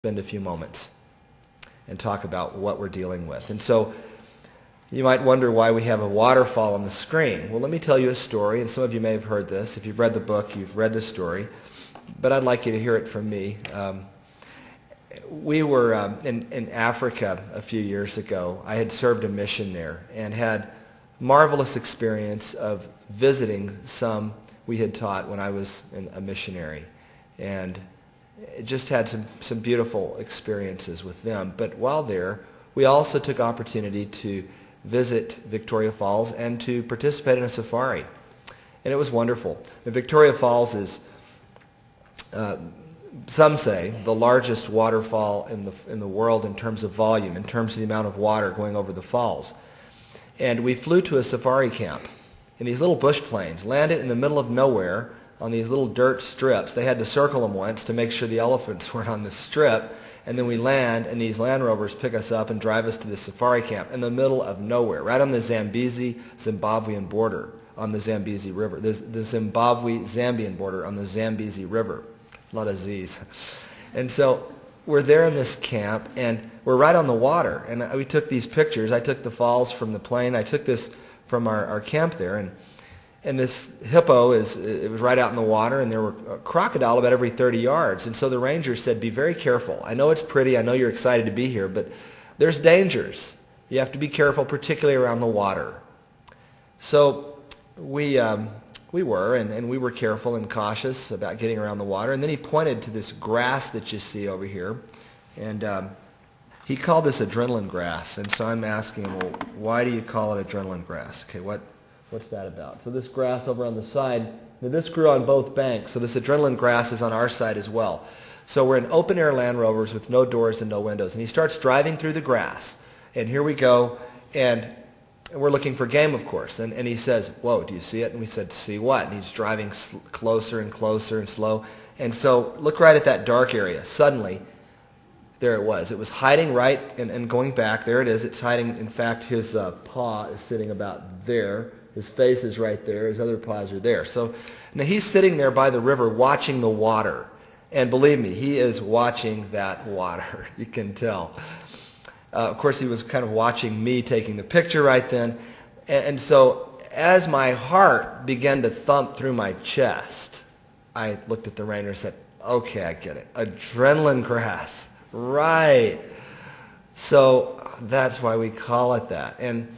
spend a few moments and talk about what we're dealing with. And so you might wonder why we have a waterfall on the screen. Well, let me tell you a story, and some of you may have heard this. If you've read the book, you've read the story, but I'd like you to hear it from me. We were in Africa a few years ago. I had served a mission there and had marvelous experience of visiting some we had taught when I was a missionary, and just had some beautiful experiences with them. But while there, we also took opportunity to visit Victoria Falls and to participate in a safari, and it was wonderful. Now, Victoria Falls is, some say, the largest waterfall in the world in terms of volume, in terms of the amount of water going over the falls. And we flew to a safari camp in these little bush planes, landed in the middle of nowhere on these little dirt strips. They had to circle them once to make sure the elephants weren't on the strip. And then we land, and these Land Rovers pick us up and drive us to the safari camp in the middle of nowhere, right on the Zambezi-Zimbabwean border on the Zambezi River, the Zimbabwe-Zambian border on the Zambezi River. A lot of Z's. And so we're there in this camp, and we're right on the water. And we took these pictures. I took the falls from the plane. I took this from our camp there, and this hippo it was right out in the water, and there were a crocodile about every 30 yards. And so the ranger said, be very careful. I know it's pretty. I know you're excited to be here, but there's dangers. You have to be careful, particularly around the water. So we were, and we were careful and cautious about getting around the water. And then he pointed to this grass that you see over here, and he called this adrenaline grass. And so I'm asking him, well, why do you call it adrenaline grass? Okay, what's that about? So this grass over on the side, now this grew on both banks, so this adrenaline grass is on our side as well. So we're in open-air Land Rovers with no doors and no windows. And he starts driving through the grass, and here we go, and we're looking for game, of course. And he says, whoa, do you see it? And we said, see what? And he's driving closer and closer and slow. And so look right at that dark area. Suddenly, there it was. It was hiding right and going back. There it is. It's hiding. In fact, his paw is sitting about there. His face is right there. His other paws are there. So now he's sitting there by the river watching the water. And believe me, he is watching that water. You can tell. Of course, he was kind of watching me taking the picture right then. And so as my heart began to thump through my chest, I looked at the ranger and said, okay, I get it. Adrenaline grass. Right. So that's why we call it that. And